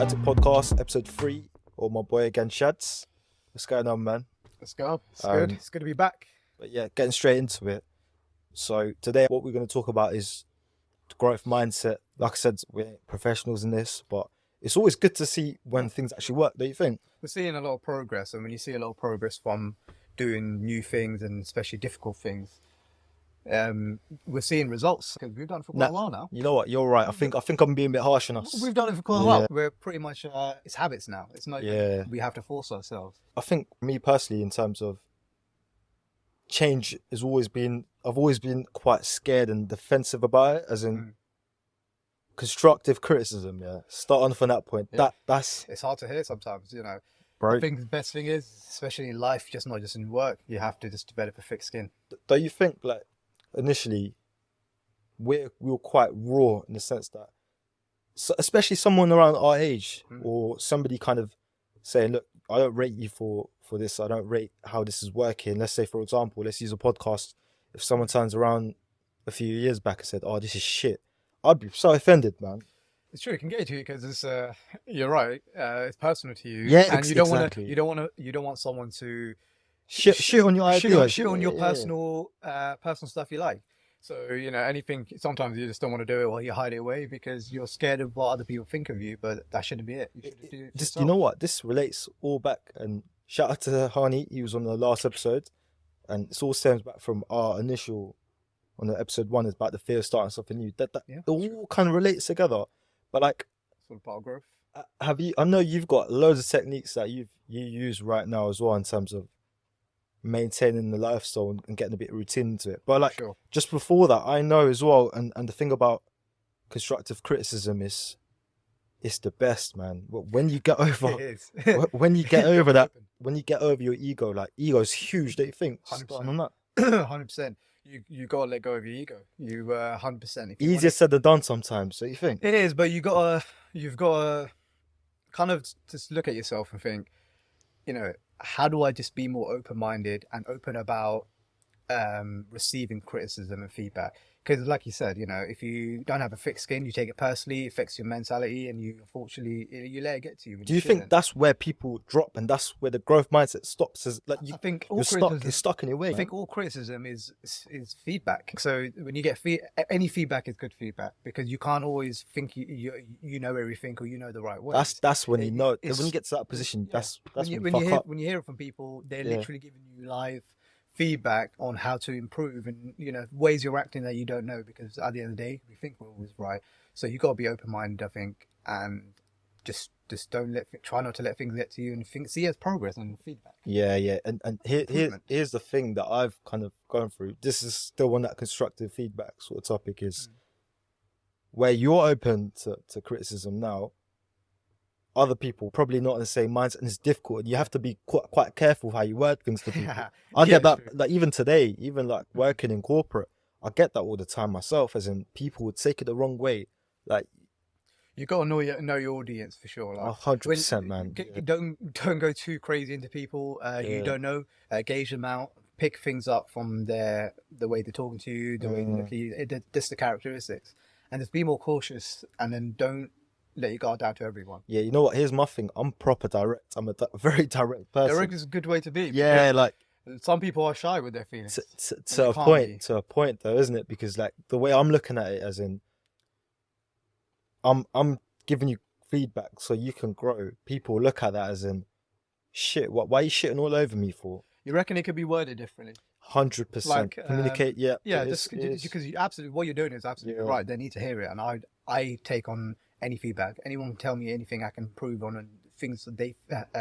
Cultivating podcast, episode 3, or my boy again, Shads. What's going on, man? Let's go. It's good. It's good to be back. But yeah, getting straight into it. So today, what we're going to talk about is the growth mindset. Like I said, we're professionals in this, but it's always good to see when things actually work. Don't you think? We're seeing a lot of progress, and when you see a lot of progress from doing new things and especially difficult things, we're seeing results because we've done it for quite a while now. You know what? You're right. I think I'm being a bit harsh on us. We've done it for quite a while. We're pretty much it's habits now. It's not we have to force ourselves. I think me personally, in terms of change, I've always been quite scared and defensive about it, as in constructive criticism. Yeah, start on from that point. Yeah. That's It's hard to hear sometimes, you know. bro. I think the best thing is, especially in life, just not just in work, you have to just develop a thick skin. Don't you think, like, initially we were quite raw in the sense that, especially someone around our age or somebody kind of saying, look, I don't rate you for this, I don't rate how this is working. Let's say, for example, let's use a podcast. If someone turns around a few years back and said, oh, this is shit, I'd be so offended, man. It's true, it can get to you because it's you're right. It's personal to you. Yeah, and you don't exactly. you don't want someone to Shit on your ideas. shit on your personal stuff you like. So, you know, anything, sometimes you just don't want to do it or you hide it away because you're scared of what other people think of you, but that shouldn't be it. You should do it Just, you know what? This relates all back, and shout out to Hani, he was on the last episode, and it's all stems back from our initial, on the episode 1, is about the fear of starting something new. That Yeah, it all kind of relates together. But like, sort of part of growth. I know you've got loads of techniques that you use right now as well in terms of maintaining the lifestyle and getting a bit of routine into it. But like, Sure. just before that, I know as well, and the thing about constructive criticism is, it's the best, man. When you get over, It is. when you get over that, when you get over your ego, like, ego is huge, don't you think? 100%. Starting on that. 100%. You gotta let go of your ego. You 100%. Easier said than done sometimes, don't you think? It is, but you've got to kind of just look at yourself and think, you know, how do I just be more open-minded and open about receiving criticism and feedback? Because like you said, you know, if you don't have a thick skin, you take it personally, it affects your mentality, and you unfortunately you let it get to you. Do you think that's where people drop, and that's where the growth mindset stops? Is like, I think you're stuck in your way. I think all criticism is feedback. So when you get any feedback is good feedback, because you can't always think you know everything or you know the right way. That's when you know. When you get to that position, that's when you fuck up. When you hear it from people, they're literally giving you live feedback on how to improve, and you know, ways you're acting that you don't know, because at the end of the day we think we're always right. So you got to be open-minded, I think, and just try not to let things get to you, and see it as progress and feedback. Yeah, and here's the thing that I've kind of gone through. This is still on that constructive feedback sort of topic, is where you're open to criticism now, other people probably not in the same mindset, and it's difficult, and you have to be quite careful how you word things to people. I get that, like, even today, even like working in corporate, I get that all the time myself, as in people would take it the wrong way. Like, you got to know your audience for sure. Like, 100%, man. Don't go too crazy into people you don't know. Gauge them out. Pick things up from the way they're talking to you, the way they look at you, just the characteristics, and just be more cautious, and then don't let your guard down to everyone. Yeah, you know what? Here's my thing. I'm proper direct. I'm a very direct person. Direct is a good way to be. Yeah, like, some people are shy with their feelings. To a point, though, isn't it? Because like, the way I'm looking at it, as in, I'm giving you feedback so you can grow. People look at that as in, shit, why are you shitting all over me for? You reckon it could be worded differently? 100%. Like, communicate. Yeah, just because what you're doing is absolutely right. They need to hear it, and I take on any feedback. Anyone can tell me anything I can improve on, and things that they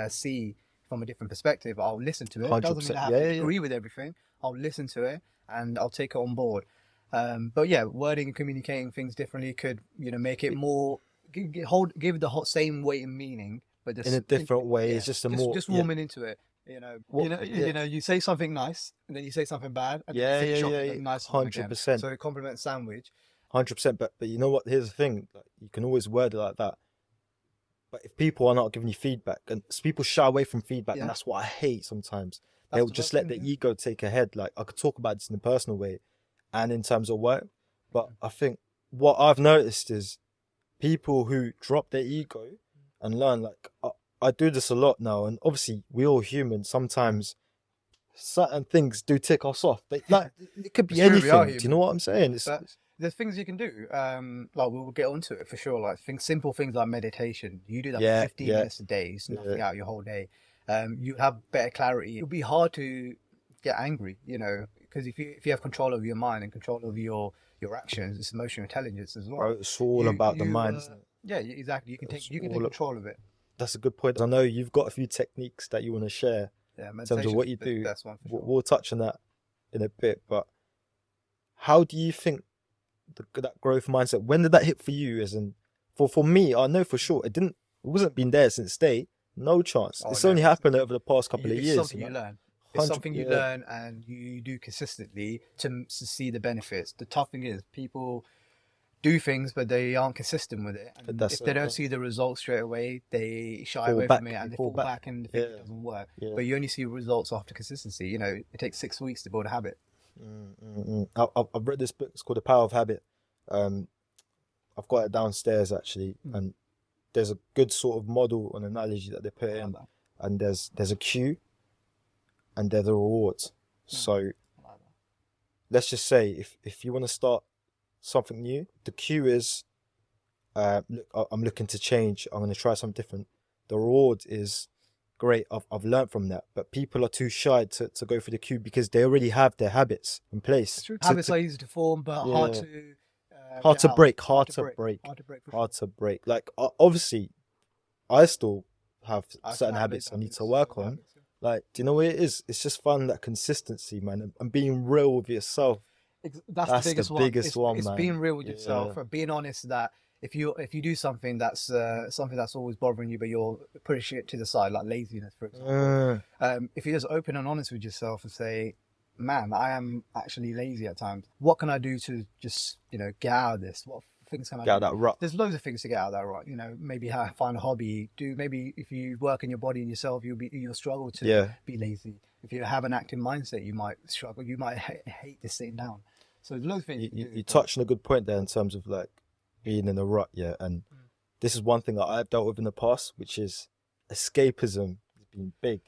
see from a different perspective, I'll listen to it. 100%. Doesn't mean I have to agree with everything. I'll listen to it and I'll take it on board. But yeah, wording and communicating things differently could, you know, make it more give the same weight and meaning, but just in a different way. It's just warming into it. You know, you say something nice and then you say something bad. And nice 100%. So a compliment sandwich. 100%. But you know what? Here's the thing. Like, you can always word it like that. But if people are not giving you feedback, and people shy away from feedback, and that's what I hate sometimes. They'll just let their ego take a head. Like, I could talk about this in a personal way and in terms of work. But I think what I've noticed is people who drop their ego and learn. Like I do this a lot now, and obviously we all human. Sometimes certain things do tick us off. Like it could be It's true, we are anything. Do you know what I'm saying? But there's things you can do. Like we'll get onto it for sure. Like simple things like meditation. You do that for 15 minutes a day. It's nothing out your whole day. You have better clarity. It'll be hard to get angry, you know, because if you have control over your mind and control over your actions, it's emotional intelligence as well. Bro, it's all about the mind, isn't it? Yeah, exactly. You can take control of it. That's a good point. I know you've got a few techniques that you want to share in terms of what you do. That's one for sure. We'll touch on that in a bit, but how do you think that growth mindset, when did that hit for you? As in, for me, I know for sure it wasn't been there since day. No chance. It's only happened over the past couple of years. It's something you learn. It's something you learn and you do consistently to see the benefits. The tough thing is people do things, but they aren't consistent with it. And if they don't see the results straight away, they shy away from it and they fall back and think it doesn't work. But you only see results after consistency. You know, it takes 6 weeks to build a habit. I've read this book. It's called The Power of Habit. I've got it downstairs actually, and there's a good sort of model and analogy that they put in, and there's a cue, and there's the rewards. So let's just say if you want to start something new, the cue is, look, I'm looking to change. I'm going to try something different. The reward is great. I've learned from that, but people are too shy to go for the cue because they already have their habits in place. Habits are easy to form, but hard to break. Hard to break. Like obviously, I still have certain habits I need to work on. Like, do you know what it is? It's just finding that consistency, man, and being real with yourself. That's the biggest one. It's man. Being real with yourself, being honest that if you do something that's always bothering you, but you're pushing it to the side, like laziness, for example. If you're just open and honest with yourself and say, man, I am actually lazy at times. What can I do to just, you know, get out of this? What things can I do? Get out of that rut. There's loads of things to get out of that rut. You know, maybe find a hobby. Maybe if you work in your body and yourself, you'll struggle to be lazy. If you have an active mindset, you might struggle. You might hate just sitting down. So there's loads of things. You touched on a good point there in terms of like being in a rut, and this is one thing that I've dealt with in the past, which is escapism has been big.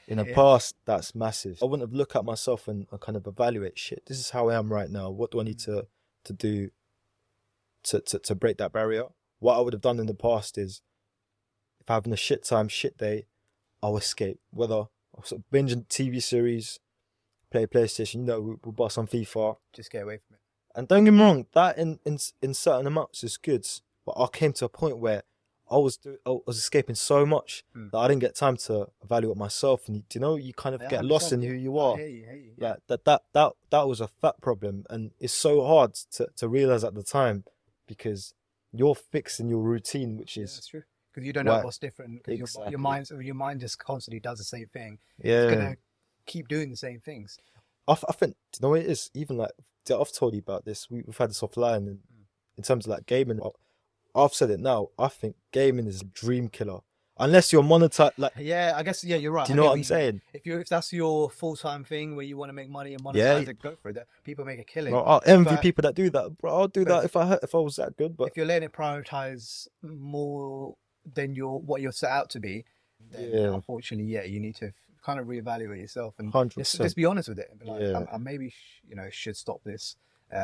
In the past, that's massive. I wouldn't have looked at myself and kind of evaluate shit. This is how I am right now. What do I need to do to break that barrier? What I would have done in the past is, if I'm having a shit day, I'll escape. Whether I'll sort of binge a TV series, play PlayStation, you know, we'll buy some FIFA. Just get away from it. And don't get me wrong, that in certain amounts is good. But I came to a point where I was escaping so much that I didn't get time to evaluate myself, and you kind of get lost in who you are. Like that was a fat problem, and it's so hard to realize at the time because you're fixing your routine, which is that's true. Because you don't know what's different. Because your mind just constantly does the same thing. Yeah, it's gonna keep doing the same things. I think, do you know what it is? Even like I've told you about this. We've had this offline, and in terms of like gaming. I've said it now. I think gaming is a dream killer, unless you're monetized. Like, I guess you're right. Do you know what I'm saying? If that's your full-time thing where you want to make money and monetize it, go for it. People make a killing. Bro, I'll envy people that do that. Bro, I'll do that if I was that good. But if you're letting it prioritize more than what you're set out to be, then unfortunately, you need to kind of reevaluate yourself and just be honest with it. And be like, I maybe should stop this.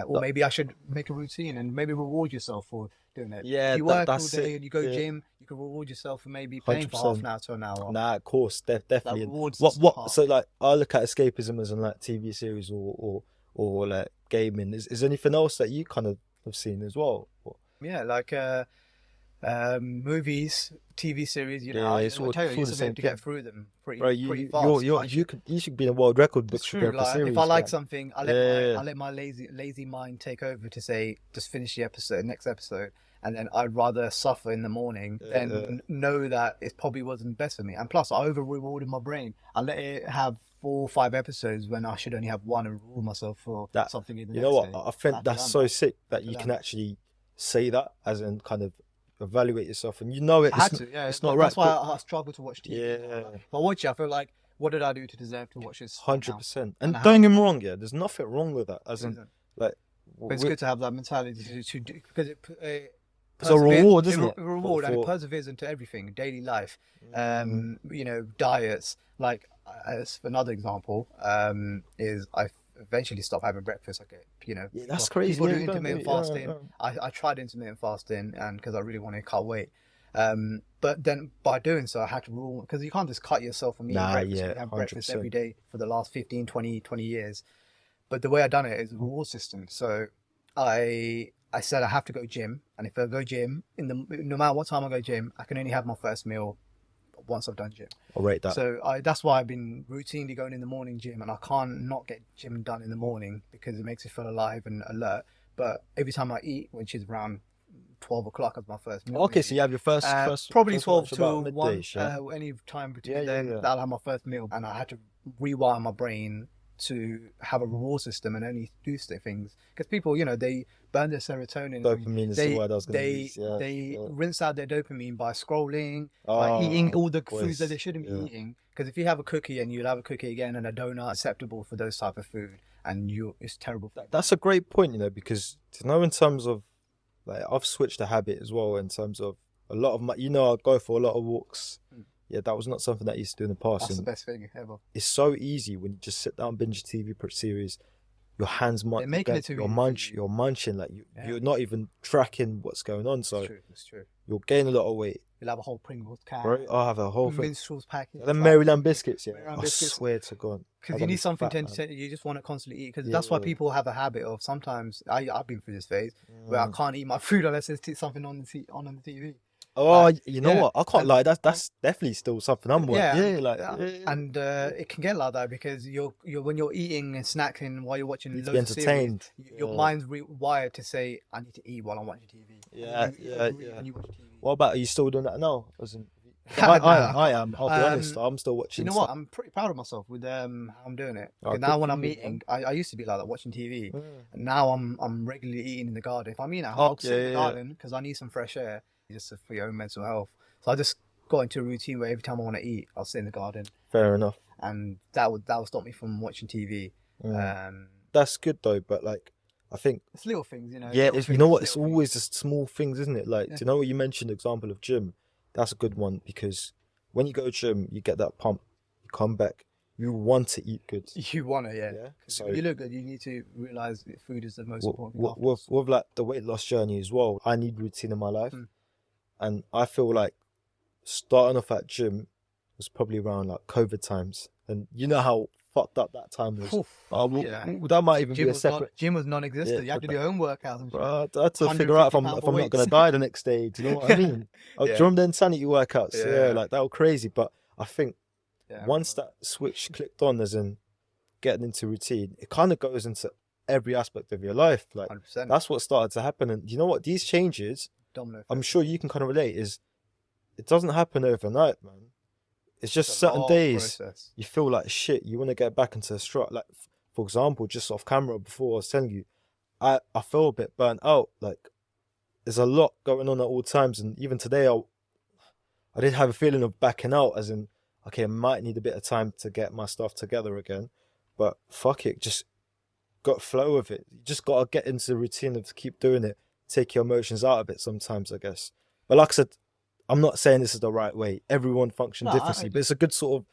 Or maybe I should make a routine and maybe reward yourself for doing it. Yeah, if you work all day and you go gym, you can reward yourself for maybe playing 100%. For half an hour to an hour. Nah, of course, definitely. What? So like, I look at escapism as in like TV series or like gaming. Is there anything else that you kind of have seen as well? Yeah, like movies, TV series. You know, it's all the same to get through them pretty fast. You should be in a world record book. It's true. Like, if I like something, I let my lazy mind take over to say just finish the next episode, and then I'd rather suffer in the morning than know that it probably wasn't best for me. And plus, I over rewarded my brain. I let it have 4 or 5 episodes when I should only have one and reward myself for something in the next day. I think that's so sick that you can actually say that, as in kind of evaluate yourself, and it's not right. That's why I struggle to watch TV. If I watch it, I feel like, what did I do to deserve to watch this? 100%. And don't get me wrong, there's nothing wrong with that. As in, like, but it's good to have that mentality to do, because it it's a reward, isn't it? A reward, and it perseveres into everything, daily life. You know, diets. Like, as another example, is I eventually stopped having breakfast. I get, you know, Yeah, that's crazy. People do Yeah, intermittent fasting. I tried intermittent fasting, and because I really wanted to cut weight. But then by doing so, I had to rule, because you can't just cut yourself from eating breakfast. You have 100%. breakfast every day for the last 15, 20 years. But the way I done it is a reward system. So I said I have to go gym, and if I go gym, no matter what time I go gym, I can only have my first meal once I've done gym. I'll rate that. So that's why I've been routinely going in the morning gym, and I can't not get gym done in the morning because it makes me feel alive and alert. But every time I eat, which is around 12 o'clock as my first meal. Okay, so you have your first probably 12 to to midday, 1, any time between then, that'll have my first meal. And I had to rewire my brain to have a reward system and only do things, because people, you know, they burn their serotonin. Dopamine is the word I was going to use. They rinse out their dopamine by scrolling, by eating all the foods that they shouldn't be eating. Because if you have a cookie and you'll have a cookie again and a donut, acceptable for those type of food, and it's terrible. That's a great point, you know, because to know in terms of, like, I've switched a habit as well in terms of a lot of my, you know, I go for a lot of walks. Yeah, that was not something that I used to do in the past. That's the best thing ever. It's so easy when you just sit down, binge a TV series. Your hands might you're munching, like you're not even tracking what's going on. So it's true. You'll gain a lot of weight. You'll have a whole Pringles can. Right, I'll have a whole minstrels packet. The Maryland biscuits, I swear to God. Because you need something to you just want to constantly eat. Because that's why people have a habit of, sometimes I've been through this phase where I can't eat my food unless there's something on the TV. Oh, you know what? I can't lie. That's definitely still something I'm watching. And it can get like that because you're when you're eating and snacking while you're watching loads of entertained. Series, your mind's wired to say, I need to eat while I'm watching TV. And you watch TV. What about, are you still doing that now? I am. I'll be honest. I'm still watching. You know what? I'm pretty proud of myself with how I'm doing it. Now when I'm eating, I used to be like that, watching TV. And now I'm regularly eating in the garden. If I'm eating at home, I'll sit in the garden because I need some fresh air, just for your own mental health. So I just got into a routine where every time I want to eat, I'll sit in the garden. Fair enough. And that would stop me from watching TV. That's good though, but like, I think it's little things, you know. Yeah, you know what? It's always just small things, isn't it? Like, do you know what you mentioned? The example of gym. That's a good one, because when you go to gym, you get that pump. You come back, you want to eat good. You want to, yeah. So when you look good, you need to realize that food is the most important thing. With like the weight loss journey as well, I need routine in my life, and I feel like starting off at gym was probably around like COVID times, and you know how fucked up that time was. That might even be a separate. Gym was non-existent. You had to do home workouts. Bro, I had to figure out if I'm not going to die the next day. Do you know what I mean? Do you remember the insanity workouts? Yeah, like, that was crazy. But I think once that switch clicked on, as in getting into routine, it kind of goes into every aspect of your life. Like 100%. That's what started to happen. And you know what? These changes, domino, I'm sure you can kind of relate, is it doesn't happen overnight, man. It's just certain days you feel like shit. You want to get back into a strut. Like, for example, just off camera before, I was telling you, I feel a bit burnt out. Like, there's a lot going on at all times. And even today, I did have a feeling of backing out, as in, okay, I might need a bit of time to get my stuff together again. But fuck it, just got flow of it. You just got to get into the routine of to keep doing it. Take your emotions out of it sometimes, I guess. But like I said, I'm not saying this is the right way. Everyone functions differently, but it's a good sort of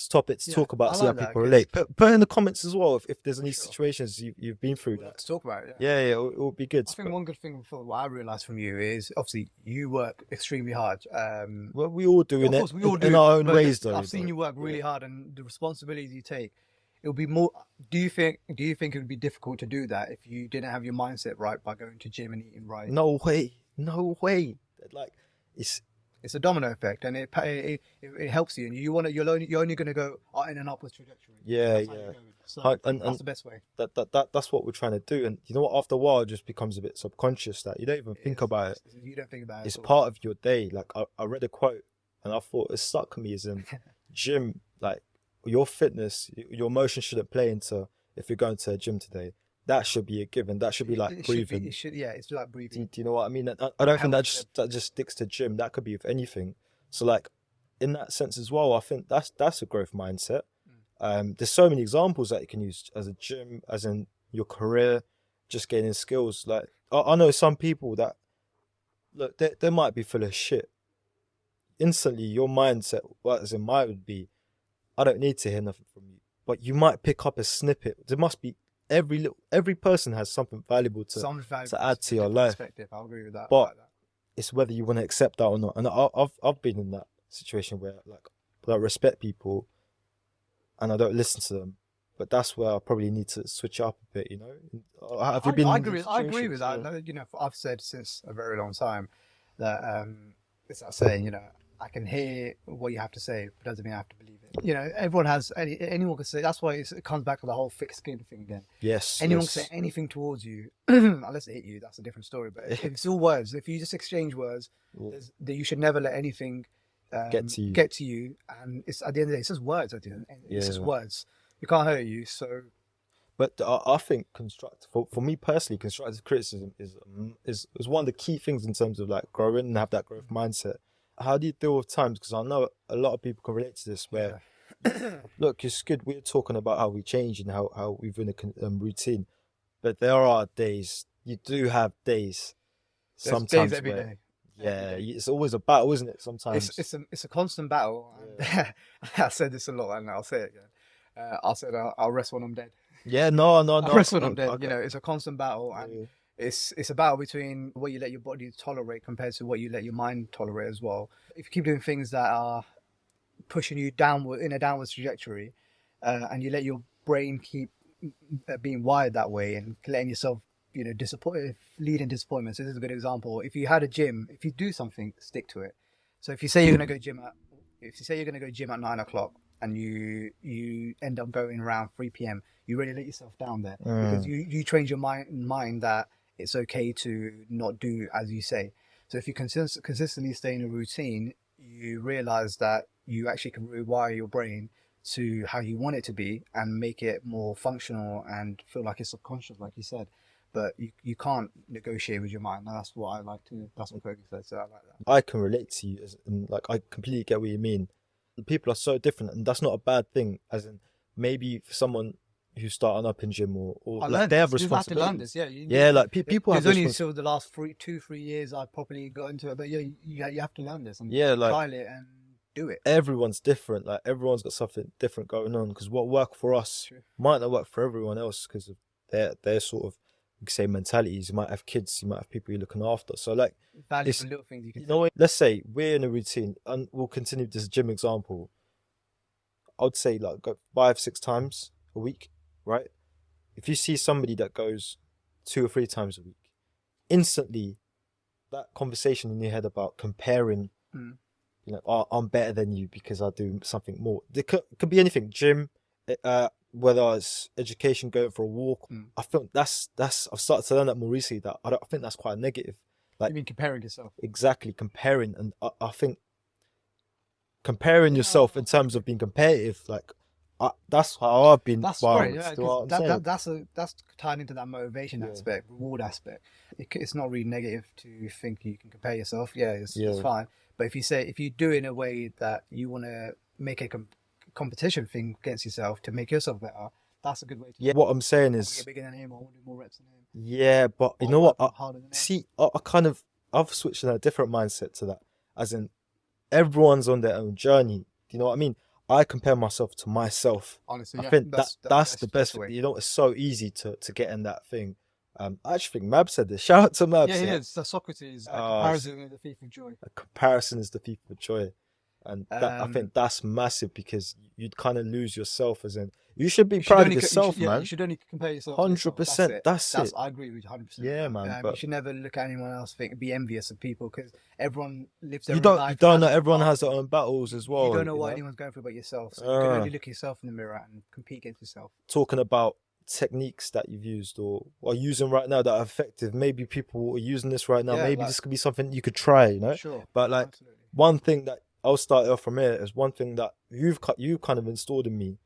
topic to talk about, so that people relate. Put in the comments as well if there's any situations you've been through that. Let's talk about it. Yeah, it will be good. I think one good thing for what I realised from you is, obviously, you work extremely hard. Well, we all do in our own ways, though. I've seen you work really hard, and the responsibilities you take. It'll be more. Do you think it would be difficult to do that if you didn't have your mindset right by going to gym and eating right? No way. Like, it's a domino effect, and it helps you, and you're only going to go in an upwards trajectory. Yeah. So that's the best way. That's what we're trying to do, and you know what? After a while, it just becomes a bit subconscious that you don't even think about it. You don't think about it. It's part of your day. Like, I read a quote, and I thought it stuck with me, as in gym. Like, your fitness, your emotions shouldn't play into if you're going to a gym today. That should be a given. That should be like breathing. It's like breathing. Do you know what I mean? I don't think that just sticks to gym. That could be with anything. So, like, in that sense as well, I think that's a growth mindset. There's so many examples that you can use as a gym, as in your career, just gaining skills. Like, I know some people that look, they might be full of shit. Instantly, your mindset, well, as in mine would be, I don't need to hear nothing from you. But you might pick up a snippet. There must be every person has something valuable to add to your life. Perspective. I'll agree with that. But like that. it's whether you want to accept that or not. And I've been in that situation where like I respect people and I don't listen to them. But that's where I probably need to switch up a bit, you know. Have you been? I agree with that. You know, I've said since a very long time that it's that saying, you know, I can hear what you have to say, but doesn't mean I have to believe it. You know, everyone has anyone can say. That's why it comes back to the whole thick skin thing again. Yes. Anyone yes. can say anything towards you, unless it hit you. That's a different story. But if it's all words, if you just exchange words, that you should never let anything get to you. And it's at the end of the day, it's just words. At the end, it's just words. You can't hurt you. So, but I think for me personally, constructive criticism is one of the key things in terms of like growing and have that growth mindset. How do you deal with times? Because I know a lot of people can relate to this. Where look, it's good. We're talking about how we change and how we've been a routine, but there are days. You do have days. There's sometimes days every day. Yeah, it's always a battle, isn't it? Sometimes it's a constant battle. Yeah. I said this a lot, and I'll say it again. I said I'll rest when I'm dead. Yeah, no. I'll rest when I'm dead. Okay. You know, it's a constant battle, and it's a battle between what you let your body tolerate compared to what you let your mind tolerate as well. If you keep doing things that are pushing you downward in a downward trajectory, and you let your brain keep being wired that way and letting yourself, you know, lead in disappointment. So this is a good example. If you had a gym, if you do something, stick to it. So if you say you're going to go gym at 9 o'clock and you end up going around 3 p.m, you really let yourself down there because you trained your mind that it's okay to not do as you say. So if you consistently stay in a routine, you realize that you actually can rewire your brain to how you want it to be and make it more functional and feel like it's subconscious, like you said. But you can't negotiate with your mind. And that's what I like to. That's what Kogi said. So I like that. I can relate to you, and like I completely get what you mean. People are so different, and that's not a bad thing. As in, maybe for someone who's starting up in gym or like they have responsibilities. You have to learn this, yeah. Like people have. It's only until the last 2-3 years I properly got into it, but you have to learn this and trial it and do it. Everyone's different. Like everyone's got something different going on because what worked for us might not work for everyone else because of their sort of, you could say, mentalities. You might have kids, you might have people you're looking after. So like valuable little things you can. You know, let's say we're in a routine, and we'll continue this gym example. I would say like go 5-6 times a week, right? If you see somebody that goes 2 or 3 times a week, instantly that conversation in your head about comparing, you know, oh, I'm better than you because I do something more. It could be anything, gym, whether it's education, going for a walk. I think that's I've started to learn that more recently. That I think that's quite negative. Like, you mean comparing yourself? Exactly, comparing, and I think comparing yourself in terms of being competitive, like that's how I've been. That's great. Yeah, that's tied into that motivation aspect, reward aspect. It's not really negative to think you can compare yourself. Yeah, it's fine. But if you do it in a way that you want to make a competition thing against yourself to make yourself better, that's a good way to. Yeah, what I'm saying is, get bigger than him, I want to do more reps than him. Yeah, but you know what? I've switched in a different mindset to that. As in, everyone's on their own journey. Do you know what I mean? I compare myself to myself. Honestly, I think that's the best way. You know, it's so easy to get in that thing. I actually think Mab said this. Shout out to Mab. Yeah, he is. So Socrates, comparison is the thief of joy. A comparison is the thief of joy. And I think that's massive because you'd kind of lose yourself, as in you should be proud of yourself, man. You should only compare yourself. 100%. That's it. I agree with you 100%. Yeah, man. You should never look at anyone else, be envious of people because everyone lives their own life. You don't know. Everyone has their own battles as well. You don't know what anyone's going through but yourself. So you can only look at yourself in the mirror and compete against yourself. Talking about techniques that you've used or are using right now that are effective. Maybe people are using this right now. Maybe this could be something you could try. You know. Sure. But like one thing that I'll start off from here is one thing that you kind of installed in me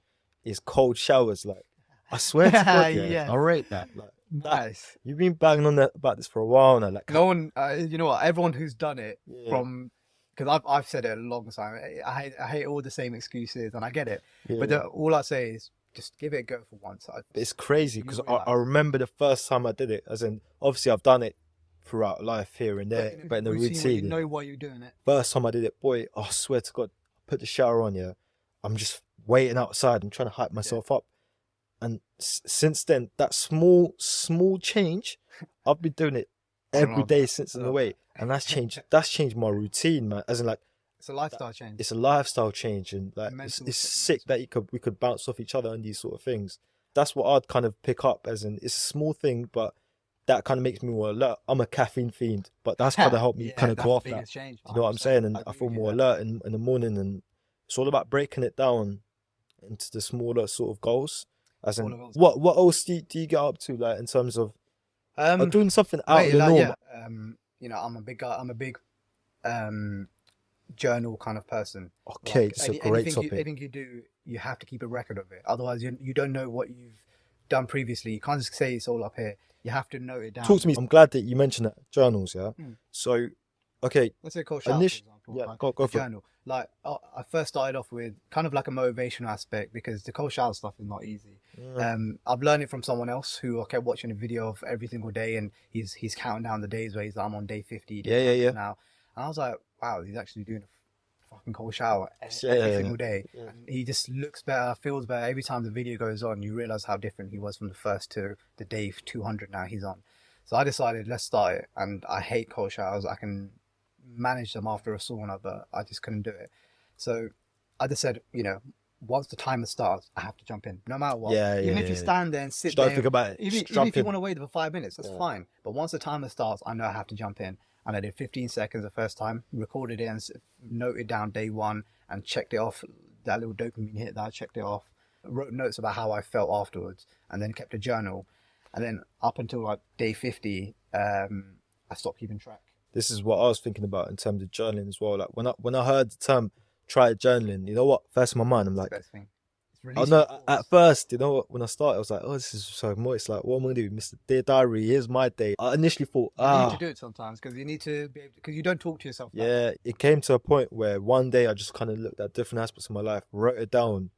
is cold showers. Like, I swear to God, I rate that. Like, nice. You've been banging on about this for a while now. Like, no one, you know what? Everyone who's done it because I've said it a long time. I hate all the same excuses, and I get it. But all I say is just give it a go for once. It's crazy because I remember the first time I did it. As in, obviously I've done it throughout life here and there, but in a where routine. you know why you're doing it. First time I did it, boy, I swear to God, put the shower on, yeah. I'm just waiting outside and trying to hype myself up. And since then, that small change, I've been doing it every day since in a way. And that's changed my routine, man. As in, like, it's a lifestyle change. It's a lifestyle change, and like it's sick that we could bounce off each other on these sort of things. That's what I'd kind of pick up, as in it's a small thing, but that kind of makes me more alert. I'm a caffeine fiend, but that's kind of helped me kind of go off that. Change, you know what I'm saying? And I feel more alert in the morning, and it's all about breaking it down into the smaller sort of goals. As in, what else do you get up to, like, in terms of doing something out of the norm? Yeah. You know, I'm a big journal kind of person. Okay, like, it's a great topic. Anything you do, you have to keep a record of it. Otherwise, you don't know what you've done previously. You can't just say it's all up here. You have to note it down. Talk to me. I'm glad that you mentioned that, journals, yeah? So, okay. Let's say cold shower, for example. Yeah, like, go for journal. Like, I first started off with kind of like a motivational aspect, because the cold shower stuff is not easy. I've learned it from someone else who I kept watching a video of every single day, and he's counting down the days where he's like, I'm on day 50 now. And I was like, wow, he's actually doing a fucking cold shower every single day. And he just looks better, feels better. Every time the video goes on, you realize how different he was from the first to the day 200 now he's on. So I decided, let's start it. And I hate cold showers. I can manage them after a sauna, but I just couldn't do it. So I just said, you know, once the timer starts, I have to jump in, no matter what. Even if you stand there and sit there, think about it. Even if you want to wait for 5 minutes, that's fine. But once the timer starts, I know I have to jump in. And I did 15 seconds the first time, recorded it and noted down day one and checked it off. That little dopamine hit that I checked it off. Wrote notes about how I felt afterwards, and then kept a journal. And then up until like day 50, I stopped keeping track. This is what I was thinking about in terms of journaling as well. Like when I heard the term try journaling, you know what? First in my mind, I'm like, best thing. Oh no! At first, you know what? When I started, I was like, "Oh, this is so moist. Like, what am I gonna do, Mr. Dear Diary? Here's my day." I initially thought, you need to do it sometimes, because you need to be able, because you don't talk to yourself. Yeah, it came to a point where one day I just kind of looked at different aspects of my life, wrote it down,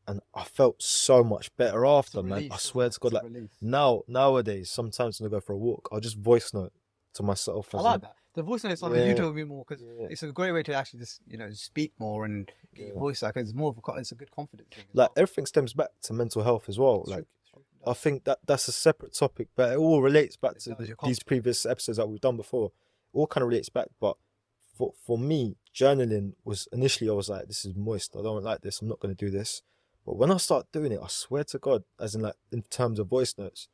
and I felt so much better after, man. I swear to God, like nowadays, sometimes when I go for a walk, I'll just voice note to myself. I like that. The voice note is something you do me more, because it's a great way to actually just, you know, speak more and get your voice out, because it's more of it's a good confidence thing. Like everything stems back to mental health as well. Like I think that's a separate topic, but it all relates back to these previous episodes that we've done before. It all kind of relates back, but for me, journaling was initially, I was like, this is moist. I don't like this. I'm not going to do this. But when I start doing it, I swear to God, as in like in terms of voice notes,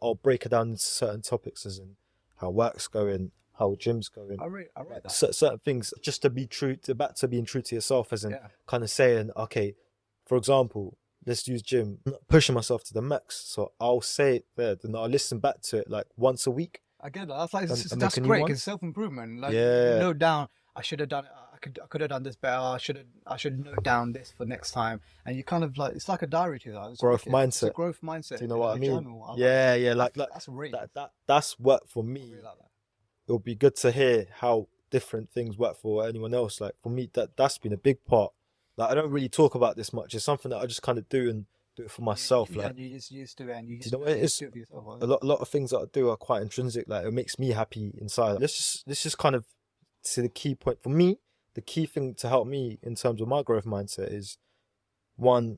I'll break it down into certain topics, as in how work's going, how gym's going. I read that. Certain things, just to be true, back to being true to yourself, as in kind of saying, okay, for example, let's use gym, I'm not pushing myself to the max, so I'll say it there, then I'll listen back to it like once a week. I get that. That's like, that's great, because self-improvement. Like, note down, I should have done it. I could have done this better. I should note down this for next time. And you kind of like, it's like a diary to that. Growth mindset. It's a growth mindset. Do you know what I mean? Journal. Like that's really that's worked for me. Really like that. It'll be good to hear how different things work for anyone else. Like for me, that's been a big part. Like I don't really talk about this much. It's something that I just kind of do and do it for myself. Yeah, like, and you just used to it, and you know what it is? A lot of things that I do are quite intrinsic. Like it makes me happy inside. Let's just kind of to the key point for me. The key thing to help me in terms of my growth mindset is, one,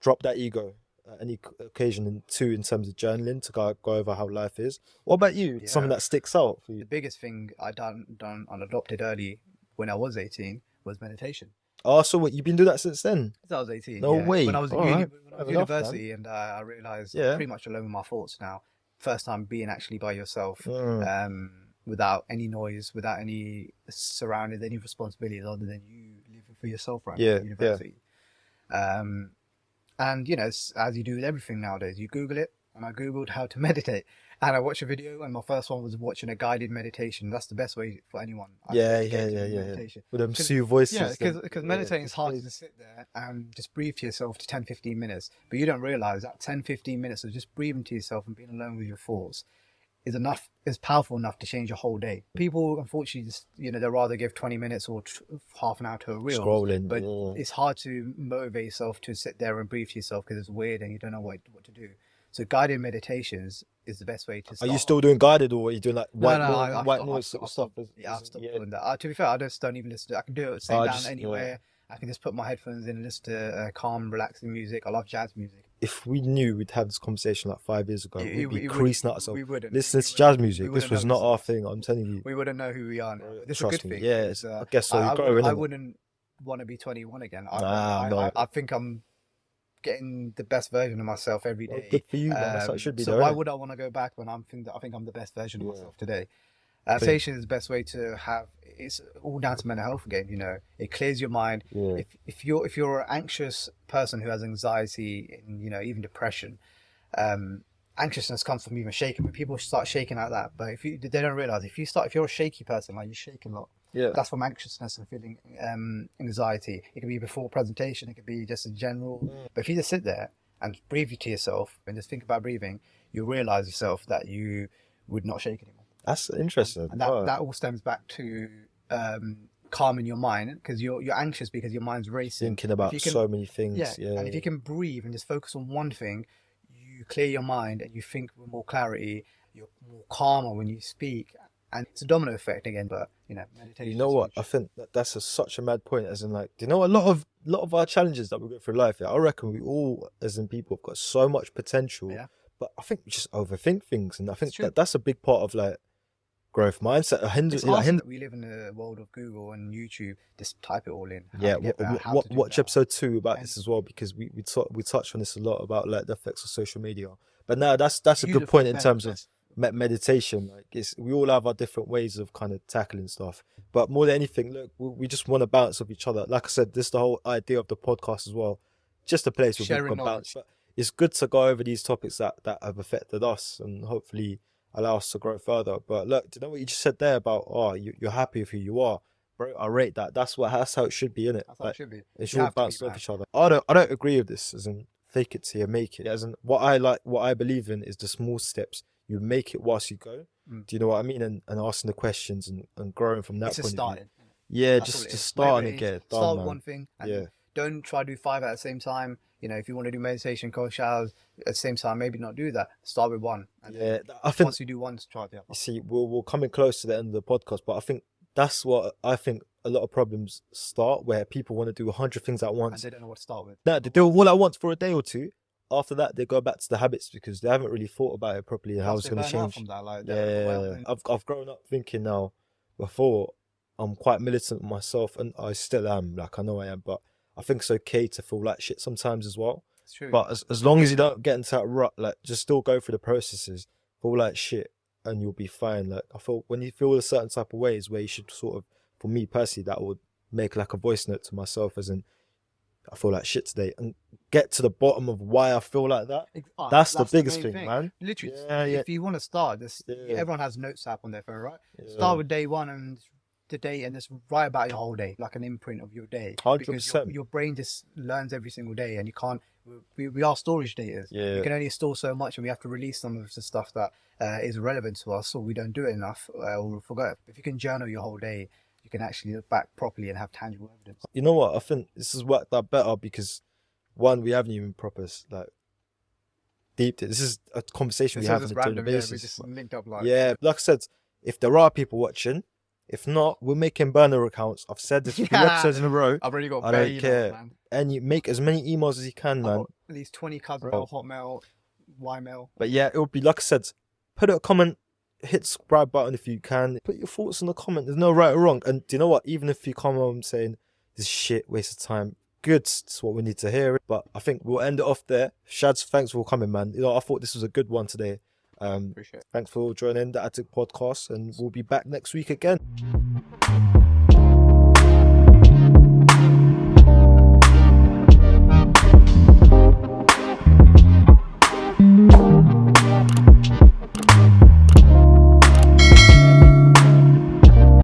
drop that ego at any occasion, and two, in terms of journaling, to go over how life is. What about you? Yeah. Something that sticks out for you? The biggest thing I done and adopted early when I was 18 was meditation. Oh, so what, you've been doing that since then? Since I was 18. No way. When I was at university, and I realised Yeah. pretty much alone with my thoughts now. First time being actually by yourself, without any noise, without any surrounded, any responsibilities other than you living for yourself at university. And you know, as you do with everything nowadays, you Google it, and I Googled how to meditate, and I watched a video, and my first one was watching a guided meditation. That's the best way for anyone. Meditation. With them soothing voices. Yeah, because meditating is hard to sit there and just breathe to yourself to 10-15 minutes, but you don't realise that 10-15 minutes of just breathing to yourself and being alone with your thoughts is powerful enough to change your whole day. People, unfortunately, just, you know, they'd rather give 20 minutes or half an hour to a reel. Scrolling. But it's hard to motivate yourself to sit there and breathe to yourself, because it's weird and you don't know what to do. So guided meditations is the best way to Are start. you still doing guided, or are you doing like white I've noise sort of stuff? Yeah, I've stopped doing that. To be fair, I just don't even listen to it. I can do it sitting down anywhere. I can just put my headphones in and listen to calm, relaxing music. I love jazz music. If we knew we'd have this conversation like 5 years ago, we'd be creasing at ourselves. We wouldn't. Listen to jazz music. This was not our thing, I'm telling you. We wouldn't know who we are now. This is a good thing. Yeah, I guess so. I wouldn't want to be 21 again. No. I think I'm getting the best version of myself every day. Well, good for you, man. That's how it should be. So why would I want to go back when I think I'm the best version of myself today? Adaptation is the best way to have. It's all down to mental health again. You know, it clears your mind. Yeah. If you're an anxious person who has anxiety and even depression, anxiousness comes from even shaking. When people start shaking like that, but they don't realize if you're a shaky person, like you shake a lot. Yeah. That's from anxiousness and feeling anxiety. It can be before presentation. It can be just in general. But if you just sit there and breathe to yourself and just think about breathing, you'll realize yourself that you would not shake anymore. That's interesting. And that all stems back to calming your mind, because you're anxious because your mind's racing, thinking about so many things. And if you can breathe and just focus on one thing, you clear your mind and you think with more clarity. You're more calmer when you speak, and it's a domino effect again. But meditation. You know what? I think that's such a mad point. As in, like, a lot of our challenges that we go through life. I reckon we all, as in people, have got so much potential. Yeah. But I think we just overthink things, and I think that's a big part of like growth mindset. We live in a world of Google and YouTube. Just type it all in. Watch episode 2 about this as well, because we touched on this a lot about like the effects of social media. But now that's a good point in terms of meditation. Like, we all have our different ways of kind of tackling stuff. But more than anything, look, we just want to bounce off each other. Like I said, this is the whole idea of the podcast as well. Just a place where we can bounce. But it's good to go over these topics that have affected us and hopefully allow us to grow further. But look, do you know what you just said there about you're happy with who you are, bro? I rate that. That's how it should be, innit? That's how it should be. It should bounce off each other. I don't agree with this, as in fake it till you make it. As in what I believe in is the small steps. You make it whilst you go. Do you know what I mean? And asking the questions and growing from that point of view. Yeah, just starting to get it done. Start with one thing. And don't try to do 5 at the same time. If you want to do meditation, cold showers at the same time, maybe not do that. Start with one. And I think once you do one, try the other. You see, we're coming close to the end of the podcast, but I think that's what I think a lot of problems start, where people want to do 100 things at once. And they don't know what to start with. No, they do all at once for a day or two. After that, they go back to the habits because they haven't really thought about it properly and how it's going to change. From that, I've grown up thinking now. Before, I'm quite militant myself, and I still am. Like, I know I am, but I think it's okay to feel like shit sometimes as well. It's true. But as long as you don't get into that rut, like, just still go through the processes, feel like shit, and you'll be fine. Like, I feel when you feel a certain type of ways where you should sort of, for me personally, that would make like a voice note to myself, as in, I feel like shit today, and get to the bottom of why I feel like that. That's the biggest thing, man. Literally, if you want to start this, everyone has notes app on their phone, right? Start with day 1 and the day, and just write about your whole day, like an imprint of your day. 100%. Because your brain just learns every single day, and you can't. We are storage data. We can only store so much, and we have to release some of the stuff that is relevant to us, or we don't do it enough, or we forget. If you can journal your whole day, you can actually look back properly and have tangible evidence. You know what? I think this has worked out better because, one, we haven't even proper like deeped it. This is a conversation we have on a daily basis. We just linked up like like I said, if there are people watching, if not, we're making burner accounts. I've said this 3 episodes in a row. I've already got. I don't care, man. And you make as many emails as you can, man. Got at least 20 Mail, Hotmail, Ymail. But yeah, it would be like I said. Put a comment. Hit the subscribe button if you can. Put your thoughts in the comment. There's no right or wrong. And do you know what? Even if you come on saying this shit, waste of time, good. It's what we need to hear. But I think we'll end it off there. Shads, thanks for coming, man. I thought this was a good one today. Appreciate it. Thanks for joining the Attic podcast, and we'll be back next week again.